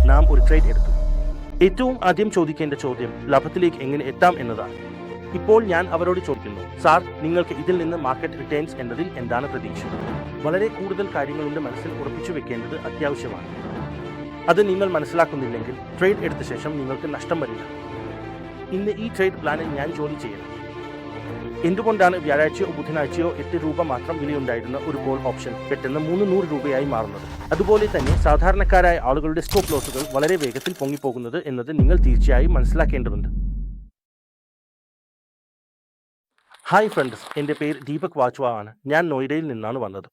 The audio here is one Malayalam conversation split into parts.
നാം ഒരു ട്രേഡ് എടുത്തു. ഏറ്റവും ആദ്യം ചോദിക്കേണ്ട ചോദ്യം ലാഭത്തിലേക്ക് എങ്ങനെ എത്താം എന്നതാണ്. ഇപ്പോൾ ഞാൻ അവരോട് ചോദിക്കുന്നു, സാർ, നിങ്ങൾക്ക് ഇതിൽ നിന്ന് മാർക്കറ്റ് റിട്ടേൺസ് എന്നതിൽ എന്താണ് പ്രതീക്ഷ? വളരെ കൂടുതൽ കാര്യങ്ങളുടെ മനസ്സിൽ ഉറപ്പിച്ചു വെക്കേണ്ടത് അത്യാവശ്യമാണ്. അത് നിങ്ങൾ മനസ്സിലാക്കുന്നില്ലെങ്കിൽ ട്രേഡ് എടുത്ത ശേഷം നിങ്ങൾക്ക് നഷ്ടം വരില്ല. ഇന്ന് ഈ ട്രേഡ് പ്ലാനിൽ ഞാൻ ജോലി ചെയ്യണം. എന്തുകൊണ്ടാണ് വ്യാഴാഴ്ചയോ ബുധനാഴ്ചയോ 8 രൂപ മാത്രം വിലയുണ്ടായിരുന്ന ഒരു കോൾ ഓപ്ഷൻ പെട്ടെന്ന് 300 രൂപയായി മാറുന്നത്? അതുപോലെ തന്നെ സാധാരണക്കാരായ ആളുകളുടെ സ്റ്റോപ്പ് ലോസുകൾ വളരെ വേഗത്തിൽ പൊങ്ങിപ്പോകുന്നത് എന്നത് നിങ്ങൾ തീർച്ചയായും മനസ്സിലാക്കേണ്ടതുണ്ട്. ഹായ് ഫ്രണ്ട്സ്, എൻ്റെ പേര് ദീപക് വാച്വ ആണ്. ഞാൻ നോയിഡയിൽ നിന്നാണ് വന്നത്.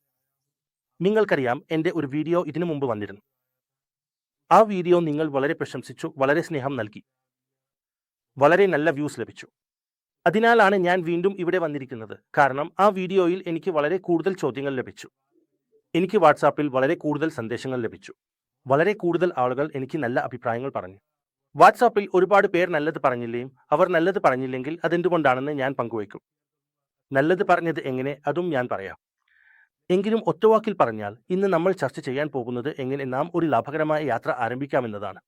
നിങ്ങൾക്കറിയാം, എൻ്റെ ഒരു വീഡിയോ ഇതിനു മുമ്പ് വന്നിരുന്നു. ആ വീഡിയോ നിങ്ങൾ വളരെ പ്രശംസിച്ചു, വളരെ സ്നേഹം നൽകി, വളരെ നല്ല വ്യൂസ് ലഭിച്ചു. അതിനാലാണ് ഞാൻ വീണ്ടും ഇവിടെ വന്നിരിക്കുന്നത്. കാരണം ആ വീഡിയോയിൽ എനിക്ക് വളരെ കൂടുതൽ ചോദ്യങ്ങൾ ലഭിച്ചു. എനിക്ക് വാട്സാപ്പിൽ വളരെ കൂടുതൽ സന്ദേശങ്ങൾ ലഭിച്ചു. വളരെ കൂടുതൽ ആളുകൾ എനിക്ക് നല്ല അഭിപ്രായങ്ങൾ പറഞ്ഞു. വാട്സാപ്പിൽ ഒരുപാട് പേർ നല്ലത് പറഞ്ഞില്ലേയും അവർ നല്ലത് പറഞ്ഞില്ലെങ്കിൽ അതെന്തുകൊണ്ടാണെന്ന് ഞാൻ പങ്കുവയ്ക്കും. നല്ലത് പറഞ്ഞത് എങ്ങനെ, അതും ഞാൻ പറയാം. എങ്കിലും ഒറ്റവാക്കിൽ പറഞ്ഞാൽ, ഇന്ന് നമ്മൾ ചർച്ച ചെയ്യാൻ പോകുന്നത് എങ്ങനെ നാം ഒരു ലാഭകരമായ യാത്ര ആരംഭിക്കാമെന്നതാണ്.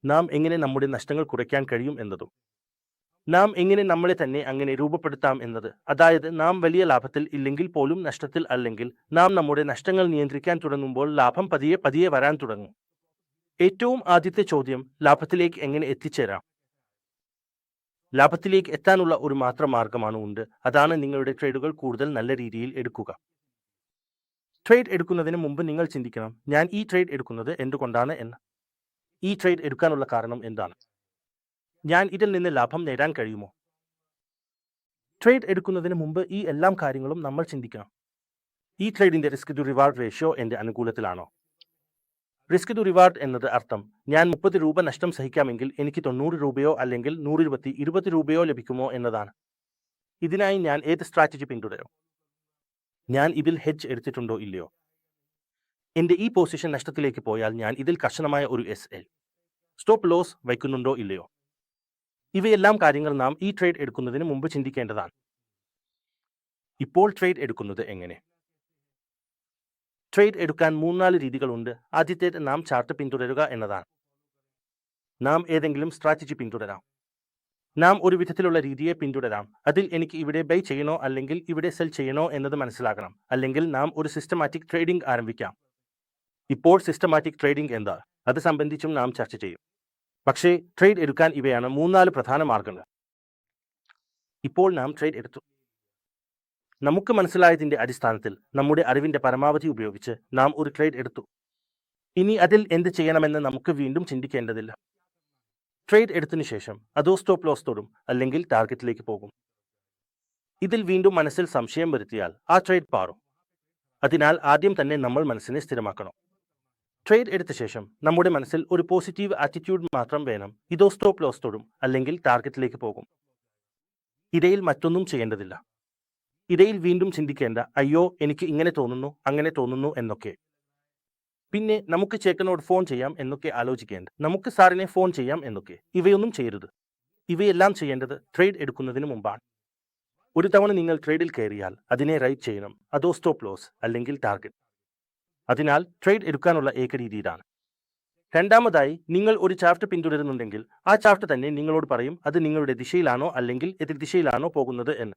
നാം എങ്ങനെ നമ്മുടെ നഷ്ടങ്ങൾ കുറയ്ക്കാൻ കഴിയും എന്നതും. നാം എങ്ങനെ നമ്മളെ തന്നെ അങ്ങനെ രൂപപ്പെടുത്താം എന്നത്. അതായത്, നാം വലിയ ലാഭത്തിൽ ഇല്ലെങ്കിൽ പോലും നഷ്ടത്തിൽ അല്ലെങ്കിൽ നാം നമ്മുടെ നഷ്ടങ്ങൾ നിയന്ത്രിക്കാൻ തുടങ്ങുമ്പോൾ ലാഭം പതിയെ പതിയെ വരാൻ തുടങ്ങും. ഏറ്റവും ആദ്യത്തെ ചോദ്യം, ലാഭത്തിലേക്ക് എങ്ങനെ എത്തിച്ചേരാം? ലാഭത്തിലേക്ക് എത്താനുള്ള ഒരു മാത്രം മാർഗമാണ് ഉണ്ട്. അതാണ് നിങ്ങളുടെ ട്രേഡുകൾ കൂടുതൽ നല്ല രീതിയിൽ എടുക്കുക. ട്രേഡ് എടുക്കുന്നതിന് മുമ്പ് നിങ്ങൾ ചിന്തിക്കണം, ഞാൻ ഈ ട്രേഡ് എടുക്കുന്നത് എന്തുകൊണ്ടാണ് എന്ന്. ഈ ട്രേഡ് എടുക്കാനുള്ള കാരണം എന്താണ്? ഞാൻ ഇതിൽ നിന്ന് ലാഭം നേടാൻ കഴിയുമോ? ട്രേഡ് എടുക്കുന്നതിന് മുമ്പ് ഈ എല്ലാം കാര്യങ്ങളും നമ്മൾ ചിന്തിക്കണം. ഈ ട്രേഡിന്റെ റിസ്ക് ടു റിവാർഡ് റേഷ്യോ എൻ്റെ അനുകൂലത്തിലാണോ? റിസ്ക് ടു റിവാർഡ് എന്നത് അർത്ഥം, ഞാൻ 30 രൂപ നഷ്ടം സഹിക്കാമെങ്കിൽ എനിക്ക് 90 രൂപയോ അല്ലെങ്കിൽ 120 രൂപയോ ലഭിക്കുമോ എന്നതാണ്. ഇതിനായി ഞാൻ ഏത് സ്ട്രാറ്റജി പിന്തുടരും? ഞാൻ ഇതിൽ ഹെഡ്ജ് എടുത്തിട്ടുണ്ടോ ഇല്ലയോ? എൻ്റെ ഈ പൊസിഷൻ നഷ്ടത്തിലേക്ക് പോയാൽ ഞാൻ ഇതിൽ കർശനമായ ഒരു SL സ്റ്റോപ്പ് ലോസ് വയ്ക്കുന്നുണ്ടോ ഇല്ലയോ? ഇവയെല്ലാം കാര്യങ്ങൾ നാം ഈ ട്രേഡ് എടുക്കുന്നതിന് മുമ്പ് ചിന്തിക്കേണ്ടതാണ്. ഇപ്പോൾ ട്രേഡ് എടുക്കുന്നത് എങ്ങനെ? ട്രേഡ് എടുക്കാൻ 3-4 രീതികളുണ്ട്. ആദ്യത്തേത് നാം ചാർട്ട് പിന്തുടരുക എന്നതാണ്. നാം ഏതെങ്കിലും സ്ട്രാറ്റജി പിന്തുടരാം. നാം ഒരു വിധത്തിലുള്ള രീതിയെ പിന്തുടരാം. അതിൽ എനിക്ക് ഇവിടെ ബൈ ചെയ്യണോ അല്ലെങ്കിൽ ഇവിടെ സെൽ ചെയ്യണോ എന്നത് മനസ്സിലാക്കണം. അല്ലെങ്കിൽ നാം ഒരു സിസ്റ്റമാറ്റിക് ട്രേഡിംഗ് ആരംഭിക്കാം. ഇപ്പോൾ സിസ്റ്റമാറ്റിക് ട്രേഡിംഗ് എന്താ, അത് സംബന്ധിച്ചും നാം ചർച്ച ചെയ്യും. പക്ഷേ ട്രേഡ് എടുക്കാൻ ഇവയാണ് 3-4 പ്രധാന മാർഗങ്ങൾ. ഇപ്പോൾ നാം ട്രേഡ് എടുത്തു. നമുക്ക് മനസ്സിലായതിൻ്റെ അടിസ്ഥാനത്തിൽ നമ്മുടെ അറിവിൻ്റെ പരമാവധി ഉപയോഗിച്ച് നാം ഒരു ട്രേഡ് എടുത്തു. ഇനി അതിൽ എന്ത് ചെയ്യണമെന്ന് നമുക്ക് വീണ്ടും ചിന്തിക്കേണ്ടതില്ല. ട്രേഡ് എടുത്തതിനു ശേഷം അതോ സ്റ്റോപ്പ് ലോസ് തൊടും അല്ലെങ്കിൽ ടാർഗറ്റിലേക്ക് പോകും. ഇതിൽ വീണ്ടും മനസ്സിൽ സംശയം വരുത്തിയാൽ ആ ട്രേഡ് പാറും. അതിനാൽ ആദ്യം തന്നെ നമ്മൾ മനസ്സിനെ സ്ഥിരമാക്കണം. ട്രേഡ് എടുത്ത ശേഷം നമ്മുടെ മനസ്സിൽ ഒരു പോസിറ്റീവ് ആറ്റിറ്റ്യൂഡ് മാത്രം വേണം. ഇതോ സ്റ്റോപ്പ് ലോസ് തൊടും അല്ലെങ്കിൽ ടാർഗറ്റിലേക്ക് പോകും. ഇടയിൽ മറ്റൊന്നും ചെയ്യേണ്ടതില്ല. ഇടയിൽ വീണ്ടും ചിന്തിക്കേണ്ട, അയ്യോ എനിക്ക് ഇങ്ങനെ തോന്നുന്നു, അങ്ങനെ തോന്നുന്നു എന്നൊക്കെ. പിന്നെ നമുക്ക് ചേട്ടനോട് ഫോൺ ചെയ്യാം എന്നൊക്കെ ആലോചിക്കേണ്ട, നമുക്ക് സാറിനെ ഫോൺ ചെയ്യാം എന്നൊക്കെ. ഇവയൊന്നും ചെയ്യരുത്. ഇവയെല്ലാം ചെയ്യേണ്ടത് ട്രേഡ് എടുക്കുന്നതിന് മുമ്പാണ്. ഒരു തവണ നിങ്ങൾ ട്രേഡിൽ കയറിയാൽ അതിനെ റൈറ്റ് ചെയ്യണം, അതോ സ്റ്റോപ്പ് ലോസ് അല്ലെങ്കിൽ ടാർഗറ്റ്. അതിനാൽ ട്രേഡ് എടുക്കാനുള്ള ഏക രീതി ഇതാണ്. രണ്ടാമതായി, നിങ്ങൾ ഒരു ചാർട്ട് പിന്തുടരുന്നുണ്ടെങ്കിൽ ആ ചാർട്ട് തന്നെ നിങ്ങളോട് പറയും അത് നിങ്ങളുടെ ദിശയിലാണോ അല്ലെങ്കിൽ എതിർദിശയിലാണോ പോകുന്നത് എന്ന്.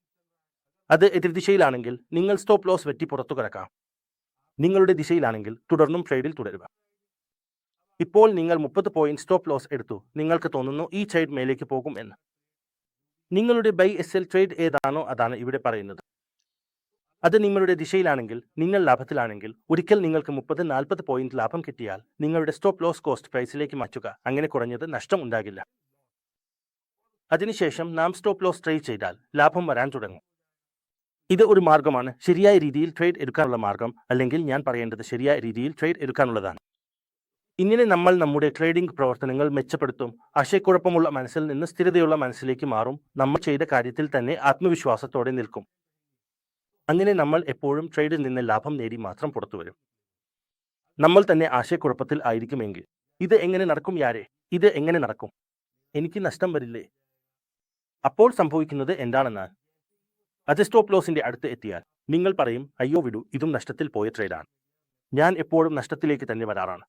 അത് എതിർദിശയിലാണെങ്കിൽ നിങ്ങൾ സ്റ്റോപ്പ് ലോസ് വെട്ടി പുറത്തു കിടക്കാം. നിങ്ങളുടെ ദിശയിലാണെങ്കിൽ തുടർന്നും ട്രേഡിൽ തുടരുക. ഇപ്പോൾ നിങ്ങൾ 30 പോയിന്റ് സ്റ്റോപ്പ് ലോസ് എടുത്തു. നിങ്ങൾക്ക് തോന്നുന്നു ഈ ട്രേഡ് മേലേക്ക് പോകും എന്ന്. നിങ്ങളുടെ ബൈ SL ട്രേഡ് ഏതാണോ അതാണ് ഇവിടെ പറയുന്നത്. അത് നിങ്ങളുടെ ദിശയിലാണെങ്കിൽ, നിങ്ങൾ ലാഭത്തിലാണെങ്കിൽ, ഒരിക്കൽ നിങ്ങൾക്ക് 30-40 പോയിന്റ് ലാഭം കിട്ടിയാൽ നിങ്ങളുടെ സ്റ്റോപ്പ് ലോസ് കോസ്റ്റ് പ്രൈസിലേക്ക് മാറ്റുക. അങ്ങനെ കുറഞ്ഞത് നഷ്ടം ഉണ്ടാകില്ല. അതിനുശേഷം നാം സ്റ്റോപ്പ് ലോസ് ട്രേഡ് ചെയ്താൽ ലാഭം വരാൻ തുടങ്ങും. ഇത് ഒരു മാർഗമാണ്, ശരിയായ രീതിയിൽ ട്രേഡ് എടുക്കാനുള്ള മാർഗം. അല്ലെങ്കിൽ ഞാൻ പറയേണ്ടത് ശരിയായ രീതിയിൽ ട്രേഡ് എടുക്കാനുള്ളതാണ്. ഇങ്ങനെ നമ്മൾ നമ്മുടെ ട്രേഡിംഗ് പ്രവർത്തനങ്ങൾ മെച്ചപ്പെടുത്തും. ആശയക്കുഴപ്പമുള്ള മനസ്സിൽ നിന്ന് സ്ഥിരതയുള്ള മനസ്സിലേക്ക് മാറും. നമ്മൾ ചെയ്ത കാര്യത്തിൽ തന്നെ ആത്മവിശ്വാസത്തോടെ നിൽക്കും. അങ്ങനെ നമ്മൾ എപ്പോഴും ട്രേഡിൽ നിന്ന് ലാഭം നേടി മാത്രം പുറത്തു വരും. നമ്മൾ തന്നെ ആശയക്കുഴപ്പത്തിൽ ആയിരിക്കുമെങ്കിൽ ഇത് എങ്ങനെ നടക്കും യാരെ, ഇത് എങ്ങനെ നടക്കും, എനിക്ക് നഷ്ടം വരില്ലേ? അപ്പോൾ സംഭവിക്കുന്നത് എന്താണെന്നാൽ, അത് സ്റ്റോപ്പ് ലോസിന്റെ അടുത്ത് എത്തിയാൽ നിങ്ങൾ പറയും, അയ്യോ വിടൂ, ഇതും നഷ്ടത്തിൽ പോയ ട്രേഡാണ്. ഞാൻ എപ്പോഴും നഷ്ടത്തിലേക്ക് തന്നെ വരാറാണ്.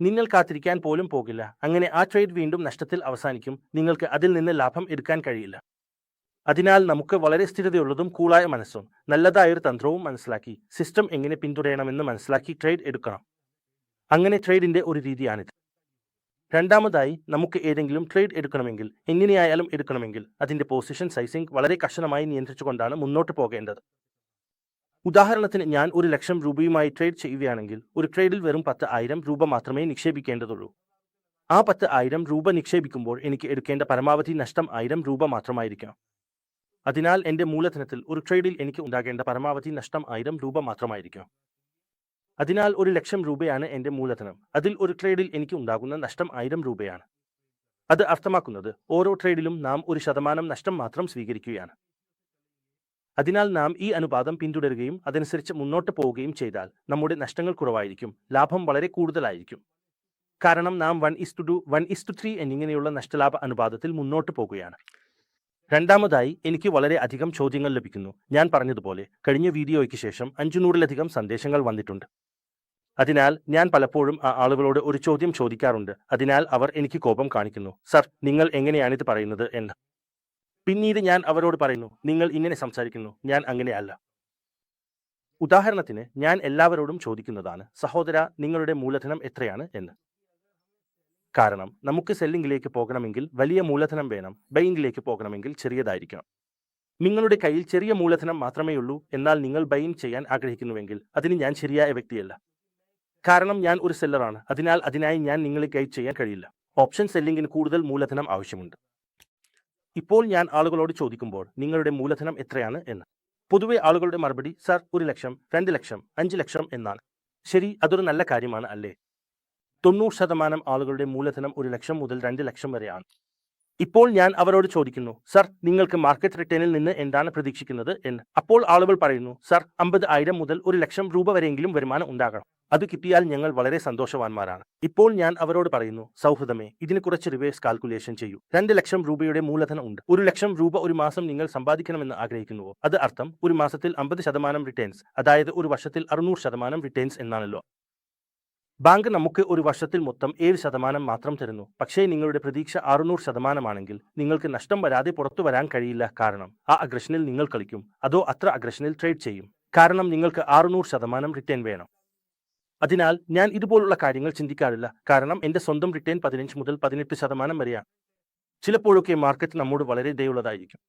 നിങ്ങൾ കാത്തിരിക്കാൻ പോലും പോകില്ല. അങ്ങനെ ആ ട്രേഡ് വീണ്ടും നഷ്ടത്തിൽ അവസാനിക്കും. നിങ്ങൾക്ക് അതിൽ നിന്ന് ലാഭം എടുക്കാൻ കഴിയില്ല. അതിനാൽ നമുക്ക് വളരെ സ്ഥിരതയുള്ളതും കൂളായ മനസ്സും നല്ലതായൊരു തന്ത്രവും മനസ്സിലാക്കി സിസ്റ്റം എങ്ങനെ പിന്തുടരണമെന്ന് മനസ്സിലാക്കി ട്രേഡ് എടുക്കണം. അങ്ങനെ ട്രേഡിന്റെ ഒരു രീതിയാണിത്. രണ്ടാമതായി, നമുക്ക് ഏതെങ്കിലും ട്രേഡ് എടുക്കണമെങ്കിൽ, എങ്ങനെയായാലും എടുക്കണമെങ്കിൽ, അതിന്റെ പൊസിഷൻ സൈസിംഗ് വളരെ കർശനമായി നിയന്ത്രിച്ചുകൊണ്ടാണ് മുന്നോട്ട് പോകേണ്ടത്. ഉദാഹരണത്തിന്, ഞാൻ 1,00,000 രൂപയുമായി ട്രേഡ് ചെയ്യുകയാണെങ്കിൽ ഒരു ട്രേഡിൽ വെറും 10,000 രൂപ മാത്രമേ നിക്ഷേപിക്കേണ്ടതുള്ളൂ. ആ 10,000 രൂപ നിക്ഷേപിക്കുമ്പോൾ എനിക്ക് എടുക്കേണ്ട പരമാവധി നഷ്ടം 1000 രൂപ മാത്രമായിരിക്കാം. അതിനാൽ എന്റെ മൂലധനത്തിൽ ഒരു ട്രേഡിൽ എനിക്ക് ഉണ്ടാകേണ്ട പരമാവധി നഷ്ടം 1000 രൂപ മാത്രമായിരിക്കാം. അതിനാൽ 1,00,000 രൂപയാണ് എന്റെ മൂലധനം. അതിൽ ഒരു ട്രേഡിൽ എനിക്ക് ഉണ്ടാകുന്ന നഷ്ടം 1000 രൂപയാണ്. അത് അർത്ഥമാക്കുന്നത് ഓരോ ട്രേഡിലും നാം 1% നഷ്ടം മാത്രം സ്വീകരിക്കുകയാണ്. അതിനാൽ നാം ഈ അനുപാതം പിന്തുടരുകയും അതനുസരിച്ച് മുന്നോട്ട് പോവുകയും ചെയ്താൽ നമ്മുടെ നഷ്ടങ്ങൾ കുറവായിരിക്കും, ലാഭം വളരെ കൂടുതലായിരിക്കും. കാരണം നാം 1:2, 1:3 എന്നിങ്ങനെയുള്ള നഷ്ടലാഭ അനുപാതത്തിൽ മുന്നോട്ട് പോകുകയാണ്. രണ്ടാമതായി, എനിക്ക് വളരെ അധികം ചോദ്യങ്ങൾ ലഭിക്കുന്നു. ഞാൻ പറഞ്ഞതുപോലെ കഴിഞ്ഞ വീഡിയോയ്ക്ക് ശേഷം 500-ലധികം സന്ദേശങ്ങൾ വന്നിട്ടുണ്ട്. അതിനാൽ ഞാൻ പലപ്പോഴും ആ ആളുകളോട് ഒരു ചോദ്യം ചോദിക്കാറുണ്ട്. അതിനാൽ അവർ എനിക്ക് കോപം കാണിക്കുന്നു, സർ, നിങ്ങൾ എങ്ങനെയാണിത് പറയുന്നത് എന്ന്. പിന്നീട് ഞാൻ അവരോട് പറയുന്നു, നിങ്ങൾ ഇങ്ങനെ സംസാരിക്കുന്നു, ഞാൻ അങ്ങനെയല്ല. ഉദാഹരണത്തിന്, ഞാൻ എല്ലാവരോടും ചോദിക്കുന്നതാണ്, സഹോദര, നിങ്ങളുടെ മൂലധനം എത്രയാണ് എന്ന്. കാരണം നമുക്ക് സെല്ലിംഗിലേക്ക് പോകണമെങ്കിൽ വലിയ മൂലധനം വേണം, ബൈയിങ്ങിലേക്ക് പോകണമെങ്കിൽ ചെറിയതായിരിക്കണം. നിങ്ങളുടെ കയ്യിൽ ചെറിയ മൂലധനം മാത്രമേയുള്ളൂ, എന്നാൽ നിങ്ങൾ ബൈയിങ് ചെയ്യാൻ ആഗ്രഹിക്കുന്നുവെങ്കിൽ അതിന് ഞാൻ ശരിയായ വ്യക്തിയല്ല. കാരണം ഞാൻ ഒരു സെല്ലറാണ്, അതിനാൽ അതിനായി ഞാൻ നിങ്ങളെ ഗൈഡ് ചെയ്യാൻ കഴിയില്ല. ഓപ്ഷൻ സെല്ലിംഗിന് കൂടുതൽ മൂലധനം ആവശ്യമുണ്ട്. ഇപ്പോൾ ഞാൻ ആളുകളോട് ചോദിക്കുമ്പോൾ നിങ്ങളുടെ മൂലധനം എത്രയാണ് എന്ന്, പൊതുവെ ആളുകളുടെ മറുപടി, സർ, 1,00,000, 2,00,000, 5,00,000 എന്നാണ്. ശരി, അതൊരു നല്ല കാര്യമാണ്, അല്ലേ? 90% ആളുകളുടെ മൂലധനം 1,00,000 മുതൽ 2,00,000 വരെയാണ്. ഇപ്പോൾ ഞാൻ അവരോട് ചോദിക്കുന്നു, സർ, നിങ്ങൾക്ക് മാർക്കറ്റ് റിട്ടേണിൽ നിന്ന് എന്താണ് പ്രതീക്ഷിക്കുന്നത് എന്ന്. അപ്പോൾ ആളുകൾ പറയുന്നു, സർ, 50,000 മുതൽ 1,00,000 രൂപ വരെയെങ്കിലും വരുമാനം ഉണ്ടാകണം. അത് കിട്ടിയാൽ ഞങ്ങൾ വളരെ സന്തോഷവാന്മാരാണ്. ഇപ്പോൾ ഞാൻ അവരോട് പറയുന്നു, സൗഹൃദമേ, ഇതിന് കുറച്ച് റിവേഴ്സ് കാൽക്കുലേഷൻ ചെയ്യൂ. 2,00,000 രൂപയുടെ മൂലധനം ഉണ്ട്. 1,00,000 രൂപ ഒരു മാസം നിങ്ങൾ സമ്പാദിക്കണമെന്ന് ആഗ്രഹിക്കുന്നുവോ? അത് അർത്ഥം ഒരു മാസത്തിൽ 50% റിട്ടേൺസ്, അതായത് ഒരു വർഷത്തിൽ 600% റിട്ടേൺസ് എന്നാണല്ലോ. ബാങ്ക് നമുക്ക് ഒരു വർഷത്തിൽ മൊത്തം 7% മാത്രം തരുന്നു. പക്ഷേ നിങ്ങളുടെ പ്രതീക്ഷ 600% ആണെങ്കിൽ നിങ്ങൾക്ക് നഷ്ടം വരാതെ പുറത്തു വരാൻ കഴിയില്ല. കാരണം ആ അഗ്രഷനിൽ നിങ്ങൾ കളിക്കും, അതോ അത്ര അഗ്രഷനിൽ ട്രേഡ് ചെയ്യും. കാരണം നിങ്ങൾക്ക് 600% റിട്ടേൺ വേണം. അതിനാൽ ഞാൻ ഇതുപോലുള്ള കാര്യങ്ങൾ ചിന്തിക്കാറില്ല. കാരണം എന്റെ സ്വന്തം റിട്ടേൺ 15 മുതൽ 18% വരെയാണ്. ചിലപ്പോഴൊക്കെ മാർക്കറ്റ് നമ്മോട് വളരെ ദയുള്ളതായിരിക്കും.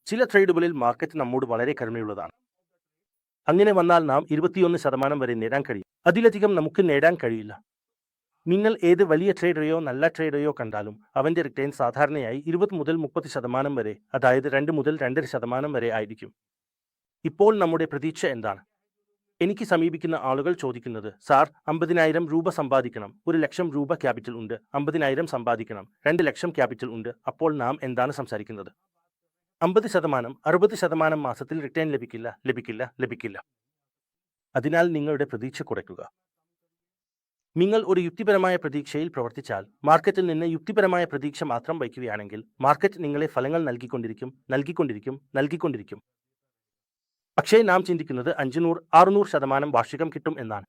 ചില ട്രേഡുകളിൽ മാർക്കറ്റ് നമ്മോട് വളരെ കരുണയുള്ളതാണ്. അങ്ങനെ വന്നാൽ നാം 21% വരെ നേടാൻ കഴിയും. അതിലധികം നമുക്ക് നേടാൻ കഴിയില്ല. നിങ്ങൾ ഏത് വലിയ ട്രേഡറെയോ നല്ല ട്രേഡറെയോ കണ്ടാലും അവന്റെ റിട്ടേൺ സാധാരണയായി 20 മുതൽ 30% വരെ, അതായത് 2 മുതൽ 2.5% വരെ ആയിരിക്കും. ഇപ്പോൾ നമ്മുടെ പ്രതീക്ഷ എന്താണ്? എനിക്ക് സമീപിക്കുന്ന ആളുകൾ ചോദിക്കുന്നത്, സാർ, 50,000 രൂപ സമ്പാദിക്കണം, 1,00,000 രൂപ ക്യാപിറ്റൽ ഉണ്ട്, 50,000 സമ്പാദിക്കണം, 2,00,000 ക്യാപിറ്റൽ ഉണ്ട്. അപ്പോൾ നാം എന്താണ് സംസാരിക്കുന്നത്? 50%, 60% മാസത്തിൽ റിട്ടേൺ ലഭിക്കില്ല. അതിനാൽ നിങ്ങളുടെ പ്രതീക്ഷ കുറയ്ക്കുക. നിങ്ങൾ ഒരു യുക്തിപരമായ പ്രതീക്ഷയിൽ പ്രവർത്തിച്ചാൽ, മാർക്കറ്റിൽ നിന്ന് യുക്തിപരമായ പ്രതീക്ഷ മാത്രം വയ്ക്കുകയാണെങ്കിൽ, മാർക്കറ്റ് നിങ്ങളെ ഫലങ്ങൾ നൽകിക്കൊണ്ടിരിക്കും. പക്ഷേ നാം ചിന്തിക്കുന്നത് 500-600% വാർഷികം കിട്ടും എന്നാണ്.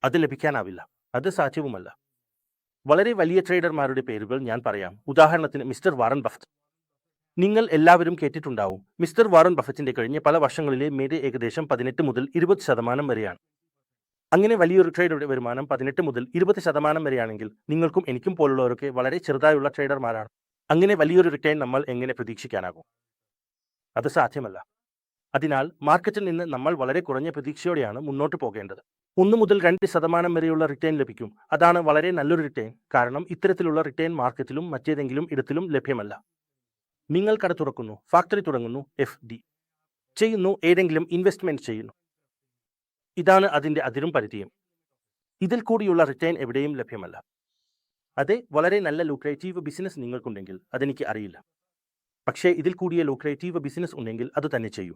അത് ലഭിക്കാനാവില്ല. അത് സാധ്യവുമല്ല. വളരെ വലിയ ട്രേഡർമാരുടെ പേരുകൾ ഞാൻ പറയാം. ഉദാഹരണത്തിന് മിസ്റ്റർ വാറൻ ബഫറ്റ്. നിങ്ങൾ എല്ലാവരും കേട്ടിട്ടുണ്ടാവും. മിസ്റ്റർ വാറൻ ബഫറ്റിന്റെ കഴിഞ്ഞ പല വർഷങ്ങളിലെ മേഡ് ഏകദേശം 18 മുതൽ 20% വരെയാണ്. അങ്ങനെ വലിയൊരു ട്രേഡറുടെ വരുമാനം 18 മുതൽ 20% വരെയാണെങ്കിൽ നിങ്ങൾക്കും എനിക്കും പോലുള്ളവരൊക്കെ വളരെ ചെറുതായുള്ള ട്രേഡർമാരാണ്. അങ്ങനെ വലിയൊരു റിട്ടേൺ നമ്മൾ എങ്ങനെ പ്രതീക്ഷിക്കാനാകും? അത് സാധ്യമല്ല. അതിനാൽ മാർക്കറ്റിൽ നിന്ന് നമ്മൾ വളരെ കുറഞ്ഞ പ്രതീക്ഷയോടെയാണ് മുന്നോട്ട് പോകേണ്ടത്. 1 മുതൽ 2% വരെയുള്ള റിട്ടേൺ ലഭിക്കും. അതാണ് വളരെ നല്ലൊരു റിട്ടേൺ. കാരണം ഇത്തരത്തിലുള്ള റിട്ടേൺ മാർക്കറ്റിലും മറ്റേതെങ്കിലും ഇടത്തിലും ലഭ്യമല്ല. നിങ്ങൾ കട തുറക്കുന്നു, ഫാക്ടറി തുടങ്ങുന്നു, FD ചെയ്യുന്നു, ഏതെങ്കിലും ഇൻവെസ്റ്റ്മെന്റ് ചെയ്യുന്നു. ഇതാണ് അതിന്റെ അതിരും പരിധിയും. ഇതിൽ കൂടിയുള്ള റിട്ടേൺ എവിടെയും ലഭ്യമല്ല. അതെ, വളരെ നല്ല ലൂക്രേറ്റീവ് ബിസിനസ് നിങ്ങൾക്കുണ്ടെങ്കിൽ അതെനിക്ക് അറിയില്ല. പക്ഷേ ഇതിൽ കൂടിയ ലൂക്രേറ്റീവ് ബിസിനസ് ഉണ്ടെങ്കിൽ അത് തന്നെ ചെയ്യൂ.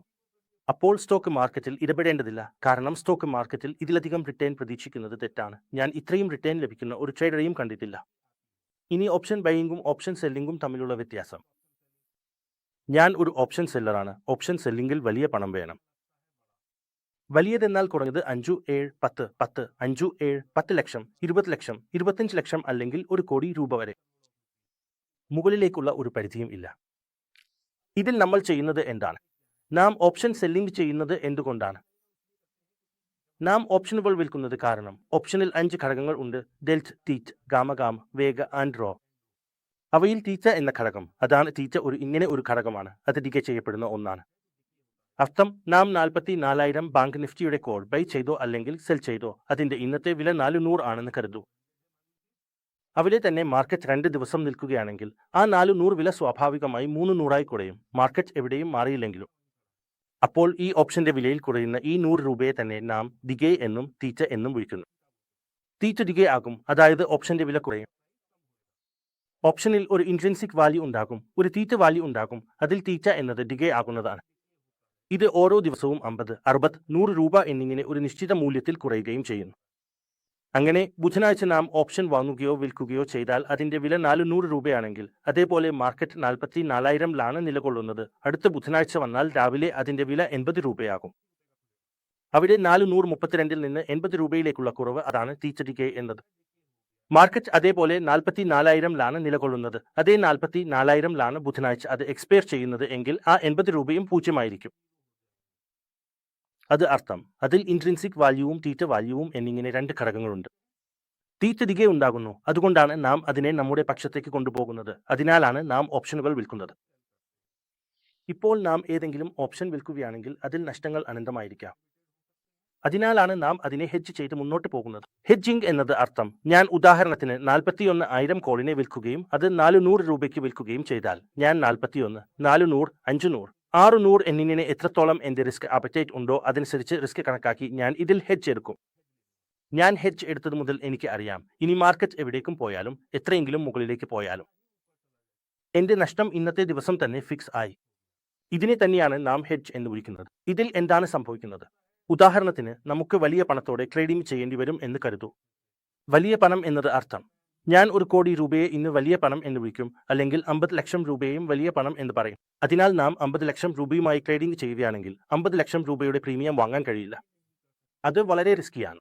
അപ്പോൾ സ്റ്റോക്ക് മാർക്കറ്റിൽ ഇടപെടേണ്ടതില്ല. കാരണം സ്റ്റോക്ക് മാർക്കറ്റിൽ ഇതിലധികം റിട്ടേൺ പ്രതീക്ഷിക്കുന്നത് തെറ്റാണ്. ഞാൻ ഇത്രയും റിട്ടേൺ ലഭിക്കുന്ന ഒരു ട്രേഡറെയും കണ്ടിട്ടില്ല. ഇനി ഓപ്ഷൻ ബൈയിങ്ങും ഓപ്ഷൻ സെല്ലിംഗും തമ്മിലുള്ള വ്യത്യാസം. ഞാൻ ഒരു ഓപ്ഷൻ സെല്ലറാണ്. ഓപ്ഷൻ സെല്ലിംഗിൽ വലിയ പണം വേണം. വലിയതെന്നാൽ കുറഞ്ഞത് 5, 7, 10, 10, 5, 7, 10 ലക്ഷം, 20 ലക്ഷം, 25 ലക്ഷം അല്ലെങ്കിൽ 1 കോടി രൂപ വരെ. മുകളിലേക്കുള്ള ഒരു പരിധിയും ഇല്ല. ഇതിൽ നമ്മൾ ചെയ്യുന്നത് എന്താണ്? നാം ഓപ്ഷൻ സെല്ലിംഗ് ചെയ്യുന്നത് എന്തുകൊണ്ടാണ്? നാം ഓപ്ഷനുകൾ വിൽക്കുന്നത് കാരണം ഓപ്ഷനിൽ 5 ഘടകങ്ങൾ ഉണ്ട്: ഡെൽറ്റ്, തീറ്റ, ഗാമ, വേഗ ആൻഡ് റോ. അവയിൽ തീറ്റ എന്ന ഘടകം, അതാണ് തീറ്റ ഇങ്ങനെ ഒരു ഘടകമാണ്, അത് ഡിഗേ ചെയ്യപ്പെടുന്ന ഒന്നാണ്. അർത്ഥം, നാം 44,000 ബാങ്ക് നിഫ്റ്റിയുടെ കോൾ ബൈ ചെയ്തോ അല്ലെങ്കിൽ സെൽ ചെയ്തോ, അതിന്റെ ഇന്നത്തെ വില 400 ആണെന്ന് കരുതൂ. അവിടെ തന്നെ മാർക്കറ്റ് 2 ദിവസം നിൽക്കുകയാണെങ്കിൽ ആ 400 വില സ്വാഭാവികമായി 300 കുറയും, മാർക്കറ്റ് എവിടെയും മാറിയില്ലെങ്കിലും. അപ്പോൾ ഈ ഓപ്ഷന്റെ വിലയിൽ കുറയുന്ന ഈ 100 രൂപയെ തന്നെ നാം ഡിഗേ എന്നും തീറ്റ എന്നും വിളിക്കുന്നു. തീറ്റ ഡിഗേ ആകും, അതായത് ഓപ്ഷന്റെ വില കുറയും. ഓപ്ഷനിൽ ഒരു ഇൻട്രിൻസിക് വാല്യൂ ഉണ്ടാകും, ഒരു തീറ്റ വാല്യൂ ഉണ്ടാകും, അതിൽ തീറ്റ എന്നത് ഡിഗേ ആകുന്നതാണ്. ഇത് ഓരോ ദിവസവും 50, 60, 100 രൂപ എന്നിങ്ങനെ ഒരു നിശ്ചിത മൂല്യത്തിൽ കുറയുകയും ചെയ്യുന്നു. അങ്ങനെ ബുധനാഴ്ച നാം ഓപ്ഷൻ വാങ്ങുകയോ വിൽക്കുകയോ ചെയ്താൽ അതിന്റെ വില 400 രൂപയാണെങ്കിൽ, അതേപോലെ മാർക്കറ്റ് 44,000 നിലകൊള്ളുന്നത്, അടുത്ത ബുധനാഴ്ച വന്നാൽ രാവിലെ അതിന്റെ വില 80 രൂപയാകും. അവിടെ 432 നിന്ന് 80 രൂപയിലേക്കുള്ള കുറവ്, അതാണ് തീറ്റ ഡിഗേ എന്നത്. മാർക്കറ്റ് അതേപോലെ 44,000 നിലകൊള്ളുന്നത്, അതേ 44,000 ബുധനാഴ്ച അത് എക്സ്പയർ ചെയ്യുന്നത് എങ്കിൽ ആ 80 രൂപയും 0 അത് അർത്ഥം, അതിൽ ഇൻട്രിൻസിക് വാല്യൂവും തീറ്റ വാല്യൂവും എന്നിങ്ങനെ 2 ഘടകങ്ങളുണ്ട്. തീറ്റ ഡിഗേ ഉണ്ടാകുന്നു, അതുകൊണ്ടാണ് നാം അതിനെ നമ്മുടെ പക്ഷത്തേക്ക് കൊണ്ടുപോകുന്നത്, അതിനാലാണ് നാം ഓപ്ഷനുകൾ വിൽക്കുന്നത്. ഇപ്പോൾ നാം ഏതെങ്കിലും ഓപ്ഷൻ വിൽക്കുകയാണെങ്കിൽ അതിൽ നഷ്ടങ്ങൾ അനന്തമായിരിക്കാം. അതിനാലാണ് നാം അതിനെ ഹെഡ്ജ് ചെയ്ത് മുന്നോട്ട് പോകുന്നത്. ഹെഡ്ജിംഗ് എന്നത് അർത്ഥം, ഞാൻ ഉദാഹരണത്തിന് 41,000 കോളിനെ വിൽക്കുകയും അത് 400 രൂപയ്ക്ക് വിൽക്കുകയും ചെയ്താൽ, ഞാൻ 41, 400, 500, 600 എന്നിങ്ങനെ എത്രത്തോളം എന്റെ റിസ്ക് അപ്പറ്റൈറ്റ് ഉണ്ടോ അതനുസരിച്ച് റിസ്ക് കണക്കാക്കി ഞാൻ ഇതിൽ ഹെഡ്ജ് എടുക്കും. ഞാൻ ഹെഡ്ജ് എടുത്തത് മുതൽ എനിക്ക് അറിയാം, ഇനി മാർക്കറ്റ് എവിടേക്കും പോയാലും, എത്രയെങ്കിലും മുകളിലേക്ക് പോയാലും എന്റെ നഷ്ടം ഇന്നത്തെ ദിവസം തന്നെ ഫിക്സ് ആയി. ഇതിനെ തന്നെയാണ് നാം ഹെഡ്ജ് എന്ന് വിളിക്കുന്നത്. ഇതിൽ എന്താണ് സംഭവിക്കുന്നത്? ഉദാഹരണത്തിന്, നമുക്ക് വലിയ പണത്തോടെ ട്രേഡിംഗ് ചെയ്യേണ്ടി വരും എന്ന് കരുതൂ. വലിയ പണം എന്നത് അർത്ഥം, ഞാൻ 1 കോടി രൂപയെ ഇന്ന് വലിയ പണം എന്ന് വിളിക്കും, അല്ലെങ്കിൽ 50 ലക്ഷം രൂപയെയും വലിയ പണം എന്ന് പറയും. അതിനാൽ നാം 50 ലക്ഷം രൂപയുമായി ട്രേഡിംഗ് ചെയ്യുകയാണെങ്കിൽ 50 ലക്ഷം രൂപയുടെ പ്രീമിയം വാങ്ങാൻ കഴിയില്ല. അത് വളരെ റിസ്കിയാണ്.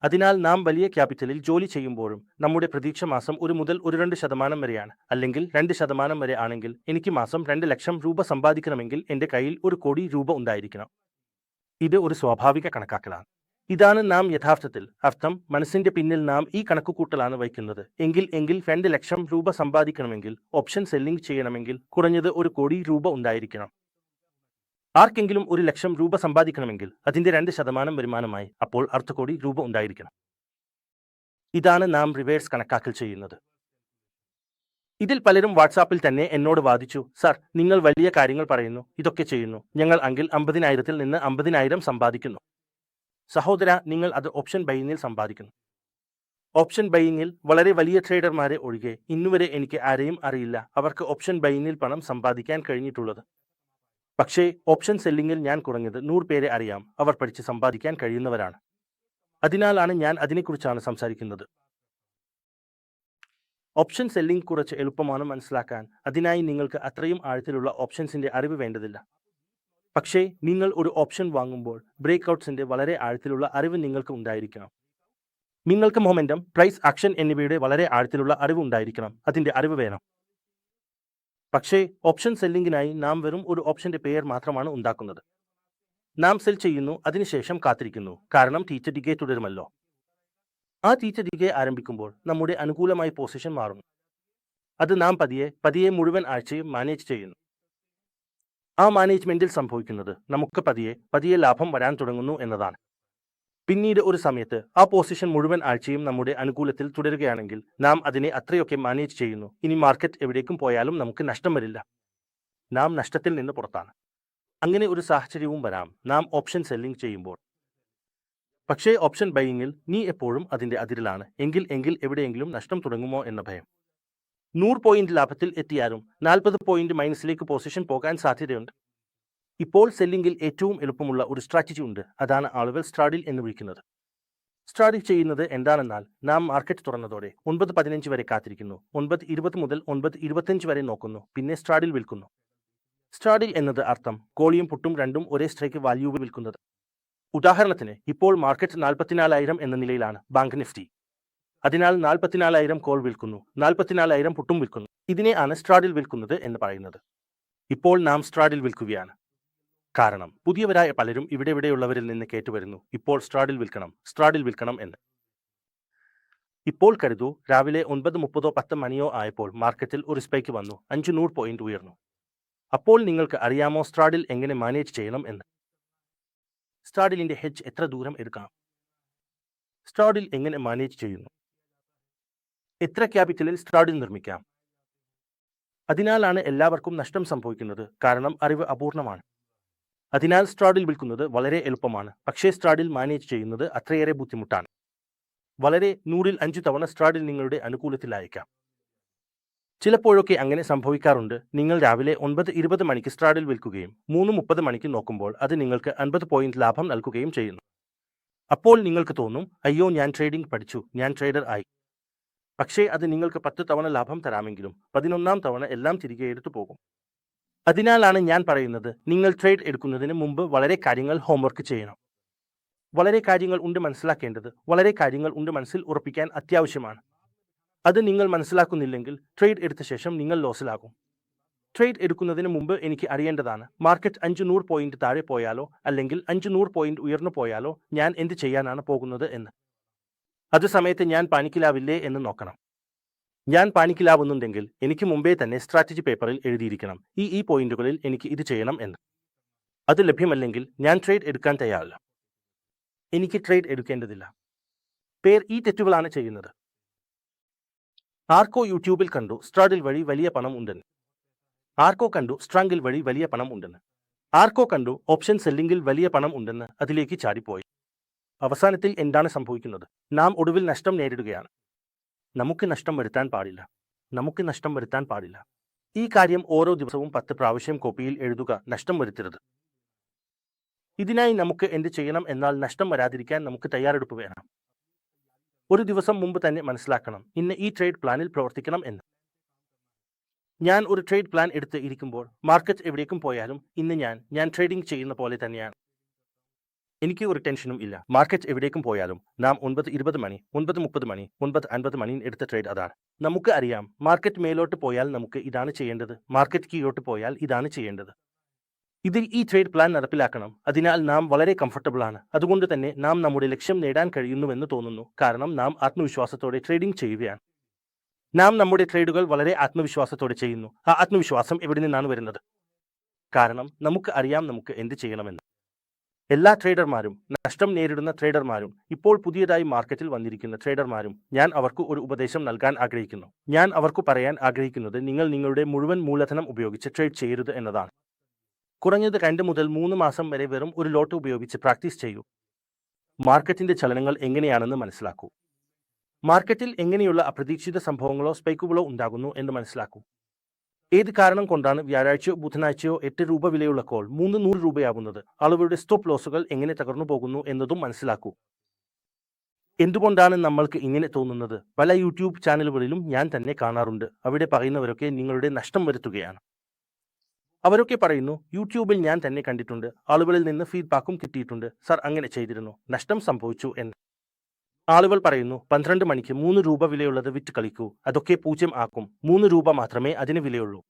അതിനാൽ നാം വലിയ ക്യാപിറ്റലിൽ ജോലി ചെയ്യുമ്പോഴും നമ്മുടെ പ്രതീക്ഷ മാസം 1 മുതൽ 2% വരെയാണ്, അല്ലെങ്കിൽ 2% വരെ ആണെങ്കിൽ എനിക്ക് മാസം 2 ലക്ഷം രൂപ സമ്പാദിക്കണമെങ്കിൽ എന്റെ കയ്യിൽ 1 കോടി രൂപ ഉണ്ടായിരിക്കണം. ഇത് ഒരു സ്വാഭാവിക കണക്കാക്കലാണ്. ഇതാണ് നാം യഥാർത്ഥത്തിൽ അർത്ഥം, മനസ്സിന്റെ പിന്നിൽ നാം ഈ കണക്കുകൂട്ടലാണ് വയ്ക്കുന്നത്. എങ്കിൽ 2 ലക്ഷം രൂപ സമ്പാദിക്കണമെങ്കിൽ, ഓപ്ഷൻ സെല്ലിംഗ് ചെയ്യണമെങ്കിൽ കുറഞ്ഞത് 1 കോടി രൂപ ഉണ്ടായിരിക്കണം. ആർക്കെങ്കിലും 1 ലക്ഷം രൂപ സമ്പാദിക്കണമെങ്കിൽ അതിന്റെ 2% വരുമാനമായി അപ്പോൾ 1/2 കോടി രൂപ ഉണ്ടായിരിക്കണം. ഇതാണ് നാം റിവേഴ്സ് കണക്കാക്കൽ ചെയ്യുന്നത്. ഇതിൽ പലരും വാട്സാപ്പിൽ തന്നെ എന്നോട് വാദിച്ചു, സർ, നിങ്ങൾ വലിയ കാര്യങ്ങൾ പറയുന്നു, ഇതൊക്കെ ചെയ്യുന്നു, ഞങ്ങൾ അങ്കിൽ 50,000-ൽ നിന്ന് 50,000 സമ്പാദിക്കുന്നു. സഹോദര, നിങ്ങൾ അത് ഓപ്ഷൻ ബൈയിങ്ങിൽ സമ്പാദിക്കുന്നു. ഓപ്ഷൻ ബൈയിങ്ങിൽ വളരെ വലിയ ട്രേഡർമാരെ ഒഴികെ ഇന്നുവരെ എനിക്ക് ആരെയും അറിയില്ല അവർക്ക് ഓപ്ഷൻ ബൈയിങ്ങിൽ പണം സമ്പാദിക്കാൻ കഴിഞ്ഞിട്ടുള്ളത്. പക്ഷേ ഓപ്ഷൻ സെല്ലിംഗിൽ ഞാൻ കുറഞ്ഞത് 100 പേരെ അറിയാം, അവർ പഠിച്ച് സമ്പാദിക്കാൻ കഴിയുന്നവരാണ്. അതിനാലാണ് ഞാൻ അതിനെക്കുറിച്ചാണ് സംസാരിക്കുന്നത്. ഓപ്ഷൻ സെല്ലിംഗ് കുറച്ച് എളുപ്പമാണ് മനസ്സിലാക്കാൻ. അതിനായി നിങ്ങൾക്ക് അത്രയും ആഴത്തിലുള്ള ഓപ്ഷൻസിന്റെ അറിവ് വേണ്ടതില്ല. പക്ഷേ നിങ്ങൾ ഒരു ഓപ്ഷൻ വാങ്ങുമ്പോൾ ബ്രേക്ക്ഔട്ട്സിന്റെ വളരെ ആഴത്തിലുള്ള അറിവ് നിങ്ങൾക്ക് ഉണ്ടായിരിക്കണം. നിങ്ങൾക്ക് മൊമെന്റം, പ്രൈസ് ആക്ഷൻ എന്നിവയുടെ വളരെ ആഴത്തിലുള്ള അറിവ് ഉണ്ടായിരിക്കണം. അതിന്റെ അറിവ് വേണം. പക്ഷേ ഓപ്ഷൻ സെല്ലിംഗിനായി നാം വെറും ഒരു ഓപ്ഷന്റെ പേര് മാത്രമാണ് ഉണ്ടാക്കുന്നത്. നാം സെൽ ചെയ്യുന്നു, അതിനുശേഷം കാത്തിരിക്കുന്നു, കാരണം തീറ്റ ഡിഗേ തുടരുമല്ലോ. ആ തീറ്റ ഡിഗേ ആരംഭിക്കുമ്പോൾ നമ്മുടെ അനുകൂലമായി പൊസിഷൻ മാറുന്നു. അത് നാം പതിയെ മുഴുവൻ ആഴ്ചയും മാനേജ് ചെയ്യുന്നു. ആ മാനേജ്മെന്റിൽ സംഭവിക്കുന്നത് നമുക്ക് പതിയെ ലാഭം വരാൻ തുടങ്ങുന്നു എന്നതാണ്. പിന്നീട് ഒരു സമയത്ത് ആ പൊസിഷൻ മുഴുവൻ ആഴ്ചയും നമ്മുടെ അനുകൂലത്തിൽ തുടരുകയാണെങ്കിൽ നാം അതിനെ അത്രയൊക്കെ മാനേജ് ചെയ്യുന്നു, ഇനി മാർക്കറ്റ് എവിടേക്കും പോയാലും നമുക്ക് നഷ്ടം വരില്ല. നാം നഷ്ടത്തിൽ നിന്ന് പുറത്താണ്. അങ്ങനെ ഒരു സാഹചര്യവും വരാം നാം ഓപ്ഷൻ സെല്ലിംഗ് ചെയ്യുമ്പോൾ. പക്ഷേ ഓപ്ഷൻ ബൈയിങ്ങിൽ നീ എപ്പോഴും അതിന്റെ അതിരിലാണ്. എങ്കിൽ എവിടെയെങ്കിലും നഷ്ടം തുടങ്ങുമോ എന്ന ഭയം. 100 പോയിന്റ് ലാഭത്തിൽ എത്തിയാലും 40 പോയിന്റ് മൈനസിലേക്ക് പൊസിഷൻ പോകാൻ സാധ്യതയുണ്ട്. ഇപ്പോൾ സെല്ലിംഗിൽ ഏറ്റവും എളുപ്പമുള്ള ഒരു സ്ട്രാറ്റജി ഉണ്ട്. അതാണ് ആളുകൾ സ്ട്രാഡിൽ എന്ന് വിളിക്കുന്നത്. സ്ട്രാഡിൽ ചെയ്യുന്നത് എന്താണെന്നാൽ, നാം മാർക്കറ്റ് തുറന്നതോടെ 9:15 വരെ കാത്തിരിക്കുന്നു, 9:20 മുതൽ 9:25 വരെ നോക്കുന്നു, പിന്നെ സ്ട്രാഡിൽ വിൽക്കുന്നു. സ്ട്രാഡിൽ എന്നത് അർത്ഥം കോളിയും പുട്ടും രണ്ടും ഒരേ സ്ട്രൈക്ക് വാല്യൂവിൽ വിൽക്കുന്നത്. ഉദാഹരണത്തിന് ഇപ്പോൾ മാർക്കറ്റ് 44,000 എന്ന നിലയിലാണ് ബാങ്ക് നിഫ്റ്റി. അതിനാൽ 44,000 കോൾ വിൽക്കുന്നു, 44,000 പുട്ടും വിൽക്കുന്നു. ഇതിനെ ആണ് സ്ട്രാഡിൽ വിൽക്കുന്നത് എന്ന് പറയുന്നത്. ഇപ്പോൾ നാം സ്ട്രാഡിൽ വിൽക്കുകയാണ്. കാരണം പുതിയവരായ പലരും ഇവിടെയുള്ളവരിൽ നിന്ന് കേട്ടുവരുന്നു, ഇപ്പോൾ സ്ട്രാഡിൽ വിൽക്കണം എന്ന്. ഇപ്പോൾ കരുതൂ, രാവിലെ 9:30 10 മണിയോ ആയപ്പോൾ മാർക്കറ്റിൽ ഒരു സ്പൈക്ക് വന്നു, 500 പോയിന്റ് ഉയർന്നു. അപ്പോൾ നിങ്ങൾക്ക് അറിയാമോ സ്ട്രാഡിൽ എങ്ങനെ മാനേജ് ചെയ്യണം എന്ന്? സ്ട്രാഡിലിന്റെ ഹെഡ്ജ് എത്ര ദൂരം എടുക്കാം? സ്ട്രാഡിൽ എങ്ങനെ മാനേജ് ചെയ്യുന്നു? എത്ര ക്യാപിറ്റലിൽ സ്ട്രാഡിൽ നിർമ്മിക്കാം? അതിനാലാണ് എല്ലാവർക്കും നഷ്ടം സംഭവിക്കുന്നത്, കാരണം അറിവ് അപൂർണമാണ്. അതിനാൽ സ്ട്രാഡിൽ വിൽക്കുന്നത് വളരെ എളുപ്പമാണ്, പക്ഷേ സ്ട്രാഡിൽ മാനേജ് ചെയ്യുന്നത് അത്രയേറെ ബുദ്ധിമുട്ടാണ്. വളരെ 100-ൽ 5 തവണ സ്ട്രാഡിൽ നിങ്ങളുടെ അനുകൂലത്തിലായേക്കാം. ചിലപ്പോഴൊക്കെ അങ്ങനെ സംഭവിക്കാറുണ്ട്. നിങ്ങൾ രാവിലെ 9:20 മണിക്ക് സ്ട്രാഡിൽ വിൽക്കുകയും 3:30 മണിക്ക് നോക്കുമ്പോൾ അത് നിങ്ങൾക്ക് 50 പോയിന്റ് ലാഭം നൽകുകയും ചെയ്യുന്നു. അപ്പോൾ നിങ്ങൾക്ക് തോന്നും, അയ്യോ, ഞാൻ ട്രേഡിംഗ് പഠിച്ചു, ഞാൻ ട്രേഡർ ആയി. പക്ഷേ അത് നിങ്ങൾക്ക് 10 തവണ ലാഭം തരാമെങ്കിലും 11ാം തവണ എല്ലാം തിരികെ എടുത്തു പോകും. അതിനാലാണ് ഞാൻ പറയുന്നത്, നിങ്ങൾ ട്രേഡ് എടുക്കുന്നതിന് മുമ്പ് വളരെ കാര്യങ്ങൾ ഹോംവർക്ക് ചെയ്യണം. വളരെ കാര്യങ്ങൾ ഉണ്ട് മനസ്സിലാക്കേണ്ടത്, വളരെ കാര്യങ്ങൾ ഉണ്ട് മനസ്സിൽ ഉറപ്പിക്കാൻ അത്യാവശ്യമാണ്. അത് നിങ്ങൾ മനസ്സിലാക്കുന്നില്ലെങ്കിൽ ട്രേഡ് എടുത്ത ശേഷം നിങ്ങൾ ലോസിലാകും. ട്രേഡ് എടുക്കുന്നതിന് മുമ്പ് എനിക്ക് അറിയേണ്ടതാണ്, മാർക്കറ്റ് 500 പോയിന്റ് താഴെ പോയാലോ അല്ലെങ്കിൽ 500 പോയിന്റ് ഉയർന്നു പോയാലോ ഞാൻ എന്ത് ചെയ്യാനാണ് പോകുന്നത് എന്ന്. അത് സമയത്ത് ഞാൻ പാനിക്കിലാവില്ലേ എന്ന് നോക്കണം. ഞാൻ പാനിക്കിലാവുന്നുണ്ടെങ്കിൽ എനിക്ക് മുമ്പേ തന്നെ സ്ട്രാറ്റജി പേപ്പറിൽ എഴുതിയിരിക്കണം, ഈ പോയിന്റുകളിൽ എനിക്ക് ഇത് ചെയ്യണം എന്ന്. അത് ലഭ്യമല്ലെങ്കിൽ ഞാൻ ട്രേഡ് എടുക്കാൻ തയ്യാറല്ല. എനിക്ക് ട്രേഡ് എടുക്കേണ്ടതില്ല. പേർ ഈ തെറ്റുകളാണ് ചെയ്യുന്നത്. ആർക്കോ യൂട്യൂബിൽ കണ്ടു സ്ട്രാഡിൽ വഴി വലിയ പണം ഉണ്ടെന്ന്. ആർക്കോ കണ്ടു സ്ട്രാങ്കിൽ വഴി വലിയ പണം ഉണ്ടെന്ന്. ആർക്കോ കണ്ടു ഓപ്ഷൻ സെല്ലിംഗിൽ വലിയ പണം ഉണ്ടെന്ന് അതിലേക്ക് ചാടിപ്പോയി. അവസാനത്തിൽ എന്താണ് സംഭവിക്കുന്നത്? നാം ഒടുവിൽ നഷ്ടം നേരിടുകയാണ്. നമുക്ക് നഷ്ടം വരുത്താൻ പാടില്ല. ഈ കാര്യം ഓരോ ദിവസവും 10 പ്രാവശ്യം കോപ്പിയിൽ എഴുതുക, നഷ്ടം വരുത്തരുത്. ഇതിനായി നമുക്ക് എന്ത് ചെയ്യണം എന്നാൽ നഷ്ടം വരാതിരിക്കാൻ നമുക്ക് തയ്യാറെടുപ്പ് വേണം. ഒരു ദിവസം മുമ്പ് തന്നെ മനസ്സിലാക്കണം, ഇന്ന് ഈ ട്രേഡ് പ്ലാനിൽ പ്രവർത്തിക്കണം എന്ന്. ഞാൻ ഒരു ട്രേഡ് പ്ലാൻ എടുത്ത് ഇരിക്കുമ്പോൾ മാർക്കറ്റ് എവിടേക്കും പോയാലും ഇന്ന് ഞാൻ ട്രേഡിംഗ് ചെയ്യുന്ന പോലെ തന്നെയാണ്. എനിക്ക് ഒരു ടെൻഷനും ഇല്ല. മാർക്കറ്റ് എവിടേക്കും പോയാലും നാം 9:20 മണി, 9:30 മണി, 9:50 മണിയിൽ എടുത്ത ട്രേഡ് അതാണ്. നമുക്ക് അറിയാം, മാർക്കറ്റ് മേലോട്ട് പോയാൽ നമുക്ക് ഇതാണ് ചെയ്യേണ്ടത്, മാർക്കറ്റ് കീഴോട്ട് പോയാൽ ഇതാണ് ചെയ്യേണ്ടത്. ഇതിൽ ഈ ട്രേഡ് പ്ലാൻ നടപ്പിലാക്കണം. അതിനാൽ നാം വളരെ കംഫർട്ടബിൾ ആണ്. അതുകൊണ്ട് തന്നെ നാം നമ്മുടെ ലക്ഷ്യം നേടാൻ കഴിയുന്നുവെന്ന് തോന്നുന്നു, കാരണം നാം ആത്മവിശ്വാസത്തോടെ ട്രേഡിംഗ് ചെയ്യുകയാണ്. നാം നമ്മുടെ ട്രേഡുകൾ വളരെ ആത്മവിശ്വാസത്തോടെ ചെയ്യുന്നു. ആ ആത്മവിശ്വാസം എവിടെ നിന്നാണ് വരുന്നത്? കാരണം നമുക്ക് അറിയാം നമുക്ക് എന്ത് ചെയ്യണമെന്ന്. എല്ലാ ട്രേഡർമാരും, നഷ്ടം നേരിടുന്ന ട്രേഡർമാരും, ഇപ്പോൾ പുതിയതായി മാർക്കറ്റിൽ വന്നിരിക്കുന്ന ട്രേഡർമാരും, ഞാൻ അവർക്ക് ഒരു ഉപദേശം നൽകാൻ ആഗ്രഹിക്കുന്നു. ഞാൻ അവർക്ക് പറയാൻ ആഗ്രഹിക്കുന്നത്, നിങ്ങൾ നിങ്ങളുടെ മുഴുവൻ മൂലധനം ഉപയോഗിച്ച് ട്രേഡ് ചെയ്യരുത് എന്നതാണ്. കുറഞ്ഞത് 2 മുതൽ 3 മാസം വരെ വെറും ഒരു ലോട്ട് ഉപയോഗിച്ച് പ്രാക്ടീസ് ചെയ്യൂ. മാർക്കറ്റിന്റെ ചലനങ്ങൾ എങ്ങനെയാണെന്ന് മനസ്സിലാക്കൂ. മാർക്കറ്റിൽ എങ്ങനെയുള്ള അപ്രതീക്ഷിത സംഭവങ്ങളോ സ്പൈക്കുകളോ ഉണ്ടാകുന്നു എന്ന് മനസ്സിലാക്കൂ. ഏത് കാരണം കൊണ്ടാണ് വ്യാഴാഴ്ചയോ ബുധനാഴ്ചയോ 8 രൂപ വിലയുള്ള കോൾ 300 രൂപയാവുന്നത്? ആളുകളുടെ സ്റ്റോപ്പ് ലോസുകൾ എങ്ങനെ തകർന്നു പോകുന്നു എന്നതും മനസ്സിലാക്കൂ. എന്തുകൊണ്ടാണ് നമ്മൾക്ക് ഇങ്ങനെ തോന്നുന്നത്? പല യൂട്യൂബ് ചാനലുകളിലും ഞാൻ തന്നെ കാണാറുണ്ട്. അവിടെ പറയുന്നവരൊക്കെ നിങ്ങളുടെ നഷ്ടം വരുത്തുകയാണ്. അവരൊക്കെ പറയുന്നു, യൂട്യൂബിൽ ഞാൻ തന്നെ കണ്ടിട്ടുണ്ട്, ആളുകളിൽ നിന്ന് ഫീഡ്ബാക്കും കിട്ടിയിട്ടുണ്ട്, സർ അങ്ങനെ ചെയ്തിരുന്നു, നഷ്ടം സംഭവിച്ചു എന്ന്. ആളുകൾ പറയുന്നു, 12 മണിക്ക് 3 രൂപ വിലയുള്ളത് വിറ്റ് കളിക്കൂ, അതൊക്കെ 0 ആക്കും, 3 രൂപ മാത്രമേ അതിന് വിലയുള്ളൂ.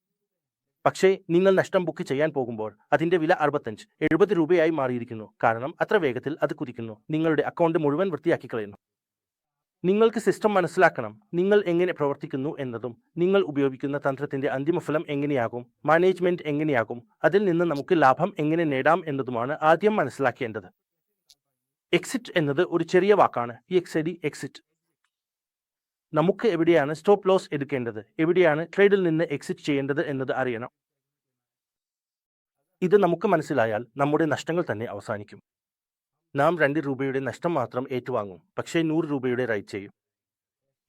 പക്ഷേ നിങ്ങൾ നഷ്ടം ബുക്ക് ചെയ്യാൻ പോകുമ്പോൾ അതിന്റെ വില 65-70 രൂപയായി മാറിയിരിക്കുന്നു. കാരണം അത്ര വേഗത്തിൽ അത് കുതിക്കുന്നു, നിങ്ങളുടെ അക്കൗണ്ട് മുഴുവൻ വൃത്തിയാക്കി കളയുന്നു. നിങ്ങൾക്ക് സിസ്റ്റം മനസ്സിലാക്കണം, നിങ്ങൾ എങ്ങനെ പ്രവർത്തിക്കുന്നു എന്നതും നിങ്ങൾ ഉപയോഗിക്കുന്ന തന്ത്രത്തിന്റെ അന്തിമഫലം എങ്ങനെയാകും, മാനേജ്മെന്റ് എങ്ങനെയാകും, അതിൽ നിന്ന് നമുക്ക് ലാഭം എങ്ങനെ നേടാം എന്നതുമാണ് ആദ്യം മനസ്സിലാക്കേണ്ടത്. എക്സിറ്റ് എന്നത് ഒരു ചെറിയ വാക്കാണ്. എക്സിറ്റ്. നമുക്ക് എവിടെയാണ് സ്റ്റോപ്പ് ലോസ് എടുക്കേണ്ടത്, എവിടെയാണ് ട്രേഡിൽ നിന്ന് എക്സിറ്റ് ചെയ്യേണ്ടത് എന്നത് അറിയണം. ഇത് നമുക്ക് മനസ്സിലായാൽ നമ്മുടെ നഷ്ടങ്ങൾ തന്നെ അവസാനിക്കും. നാം 2 രൂപയുടെ നഷ്ടം മാത്രം ഏറ്റുവാങ്ങും, പക്ഷേ 100 രൂപയുടെ റൈറ്റ് ചെയ്യും.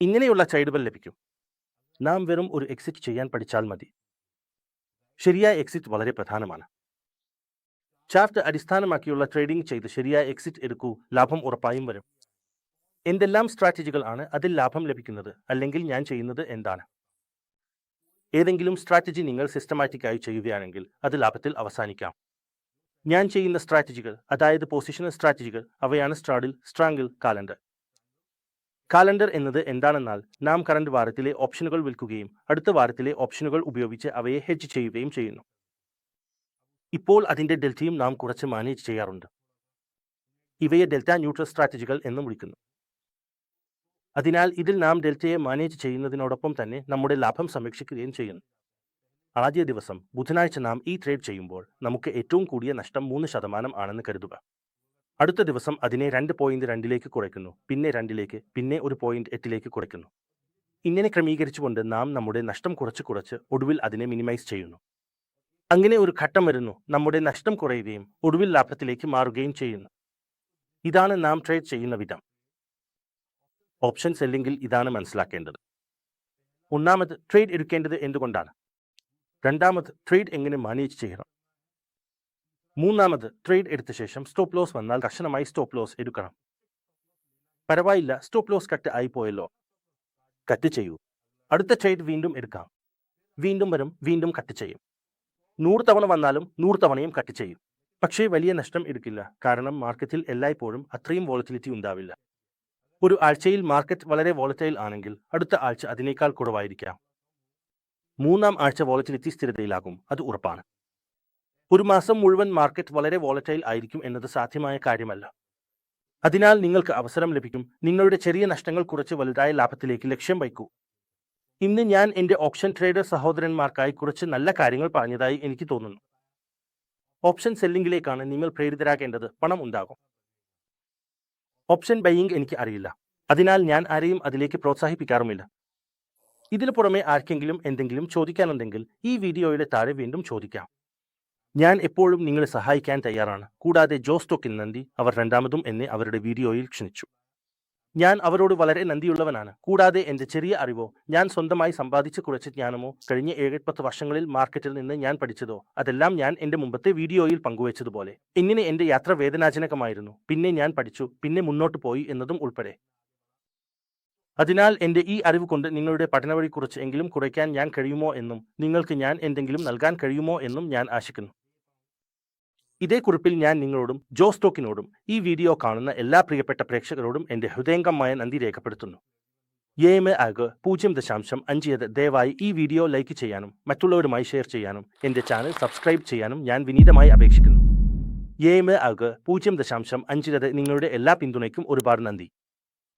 ഇങ്ങനെയുള്ള ട്രേഡുകൾ ലഭിക്കും. നാം വെറും ഒരു എക്സിറ്റ് ചെയ്യാൻ പഠിച്ചാൽ മതി. ശരിയായ എക്സിറ്റ് വളരെ പ്രധാനമാണ്. ചാർട്ട് അടിസ്ഥാനമാക്കിയുള്ള ട്രേഡിംഗ് ചെയ്ത് ശരിയായ എക്സിറ്റ് എടുക്കൂ, ലാഭം ഉറപ്പായും വരും. എന്തെല്ലാം സ്ട്രാറ്റജികൾ ആണ് അതിൽ ലാഭം ലഭിക്കുന്നത്? അല്ലെങ്കിൽ ഞാൻ ചെയ്യുന്നത് എന്താണ്? ഏതെങ്കിലും സ്ട്രാറ്റജി നിങ്ങൾ സിസ്റ്റമാറ്റിക്കായി ചെയ്യുകയാണെങ്കിൽ അത് ലാഭത്തിൽ അവസാനിക്കാം. ഞാൻ ചെയ്യുന്ന സ്ട്രാറ്റജികൾ, അതായത് പൊസിഷണൽ സ്ട്രാറ്റജികൾ, അവയാണ് സ്ട്രാഡിൽ, സ്ട്രാങ്കിൾ, കാലണ്ടർ. കാലണ്ടർ എന്നത് എന്താണെന്നാൽ നാം കറന്റ് വാരത്തിലെ ഓപ്ഷനുകൾ വിൽക്കുകയും അടുത്ത വാരത്തിലെ ഓപ്ഷനുകൾ ഉപയോഗിച്ച് അവയെ ഹെഡ്ജ് ചെയ്യുകയും ചെയ്യുന്നു. ഇപ്പോൾ അതിന്റെ ഡെൽറ്റയും നാം കുറച്ച് മാനേജ് ചെയ്യാറുണ്ട്. ഇവയെ ഡെൽറ്റ ന്യൂട്രൽ സ്ട്രാറ്റജികൾ എന്നും വിളിക്കുന്നു. അതിനാൽ ഇതിൽ നാം ഡെൽറ്റയെ മാനേജ് ചെയ്യുന്നതിനോടൊപ്പം തന്നെ നമ്മുടെ ലാഭം സംരക്ഷിക്കുകയും ചെയ്യുന്നു. ആദ്യ ദിവസം ബുധനാഴ്ച നാം ഈ ട്രേഡ് ചെയ്യുമ്പോൾ നമുക്ക് ഏറ്റവും കൂടിയ നഷ്ടം 3% ആണെന്ന് കരുതുക. അടുത്ത ദിവസം അതിനെ 2.2 കുറയ്ക്കുന്നു, പിന്നെ 2 പിന്നെ 1.8 കുറയ്ക്കുന്നു. ഇങ്ങനെ ക്രമീകരിച്ചുകൊണ്ട് നാം നമ്മുടെ നഷ്ടം കുറച്ച് ഒടുവിൽ അതിനെ മിനിമൈസ് ചെയ്യുന്നു. അങ്ങനെ ഒരു ഘട്ടം വരുന്നു, നമ്മുടെ നഷ്ടം കുറയുകയും ഒടുവിൽ ലാഭത്തിലേക്ക് മാറുകയും ചെയ്യുന്നു. ഇതാണ് നാം ട്രേഡ് ചെയ്യുന്ന വിധം. ഓപ്ഷൻ സെല്ലിംഗിൽ ഇതാണ് മനസ്സിലാക്കേണ്ടത്. ഒന്നാമത്, ട്രേഡ് എടുക്കേണ്ടത് എന്തുകൊണ്ടാണ്. രണ്ടാമത്, ട്രേഡ് എങ്ങനെ മാനേജ് ചെയ്യണം. മൂന്നാമത്, ട്രേഡ് എടുത്ത ശേഷം സ്റ്റോപ്പ് ലോസ് വന്നാൽ കർശനമായി സ്റ്റോപ്പ് ലോസ് എടുക്കണം. പരവായില്ല, സ്റ്റോപ്പ് ലോസ് കട്ട് ആയി പോയല്ലോ, കട്ട് ചെയ്യൂ. അടുത്ത ട്രേഡ് വീണ്ടും എടുക്കാം. വീണ്ടും വരും, വീണ്ടും കട്ട് ചെയ്യും. 100 തവണ വന്നാലും 100 തവണയും കട്ട് ചെയ്യും. പക്ഷേ വലിയ നഷ്ടം എടുക്കില്ല, കാരണം മാർക്കറ്റിൽ എല്ലായ്പ്പോഴും അത്രയും വോളറ്റിലിറ്റി ഉണ്ടാവില്ല. ഒരു ആഴ്ചയിൽ മാർക്കറ്റ് വളരെ വോളറ്റൈൽ ആണെങ്കിൽ അടുത്ത ആഴ്ച അതിനേക്കാൾ കുറവായിരിക്കാം. മൂന്നാം ആഴ്ച വോളറ്റിലിറ്റി സ്ഥിരതയിലാകും, അത് ഉറപ്പാണ്. ഒരു മാസം മുഴുവൻ മാർക്കറ്റ് വളരെ വോളറ്റൈൽ ആയിരിക്കും എന്നത് സാധ്യമായ കാര്യമല്ല. അതിനാൽ നിങ്ങൾക്ക് അവസരം ലഭിക്കും. നിങ്ങളുടെ ചെറിയ നഷ്ടങ്ങൾ കുറച്ച് വലുതായ ലാഭത്തിലേക്ക് ലക്ഷ്യം വയ്ക്കൂ. ഇന്ന് ഞാൻ എൻ്റെ ഓപ്ഷൻ ട്രേഡർ സഹോദരന്മാർക്കായി കുറച്ച് നല്ല കാര്യങ്ങൾ പറഞ്ഞതായി എനിക്ക് തോന്നുന്നു. ഓപ്ഷൻ സെല്ലിംഗിലേക്കാണ് നിങ്ങൾ പ്രേരിതരാകേണ്ടത്. പണം ഉണ്ടാകും. ഓപ്ഷൻ ബൈയിങ് എനിക്ക് അറിയില്ല, അതിനാൽ ഞാൻ ആരെയും അതിലേക്ക് പ്രോത്സാഹിപ്പിക്കാറുമില്ല. ഇതിനു പുറമെ ആർക്കെങ്കിലും എന്തെങ്കിലും ചോദിക്കാനുണ്ടെങ്കിൽ ഈ വീഡിയോയുടെ താഴെ വീണ്ടും ചോദിക്കാം. ഞാൻ എപ്പോഴും നിങ്ങളെ സഹായിക്കാൻ തയ്യാറാണ്. കൂടാതെ ജോസ്റ്റോക്കിൻ നന്ദി, അവർ രണ്ടാമതും എന്നെ അവരുടെ വീഡിയോയിൽ ക്ഷണിച്ചു. ഞാൻ അവരോട് വളരെ നന്ദിയുള്ളവനാണ്. കൂടാതെ എൻ്റെ ചെറിയ അറിവോ ഞാൻ സ്വന്തമായി സമ്പാദിച്ച കുറച്ച് ജ്ഞാനമോ കഴിഞ്ഞ 7-10 വർഷങ്ങളിൽ മാർക്കറ്റിൽ നിന്ന് ഞാൻ പഠിച്ചതോ അതെല്ലാം ഞാൻ എൻ്റെ മുമ്പത്തെ വീഡിയോയിൽ പങ്കുവച്ചതുപോലെ ഇങ്ങനെ എൻ്റെ യാത്ര വേദനാജനകമായിരുന്നു. പിന്നെ ഞാൻ പഠിച്ചു, പിന്നെ മുന്നോട്ട് പോയി എന്നതും ഉൾപ്പെടെ. അതിനാൽ എൻ്റെ ഈ അറിവ് കൊണ്ട് നിങ്ങളുടെ പഠനവഴി കുറച്ച് എങ്കിലും കുറയ്ക്കാൻ ഞാൻ കഴിയുമോ എന്നും നിങ്ങൾക്ക് ഞാൻ എന്തെങ്കിലും നൽകാൻ കഴിയുമോ എന്നും ഞാൻ ആശിക്കുന്നു. ഇതേ കുറിപ്പിൽ ഞാൻ നിങ്ങളോടും ജോസ്റ്റോക്കിനോടും ഈ വീഡിയോ കാണുന്ന എല്ലാ പ്രിയപ്പെട്ട പ്രേക്ഷകരോടും എൻ്റെ ഹൃദയംഗമായ നന്ദി രേഖപ്പെടുത്തുന്നു. 0.5 ദയവായി ഈ വീഡിയോ ലൈക്ക് ചെയ്യാനും മറ്റുള്ളവരുമായി ഷെയർ ചെയ്യാനും എൻ്റെ ചാനൽ സബ്സ്ക്രൈബ് ചെയ്യാനും ഞാൻ വിനീതമായി അപേക്ഷിക്കുന്നു. 0.5 നിങ്ങളുടെ എല്ലാ പിന്തുണയ്ക്കും ഒരുപാട് നന്ദി.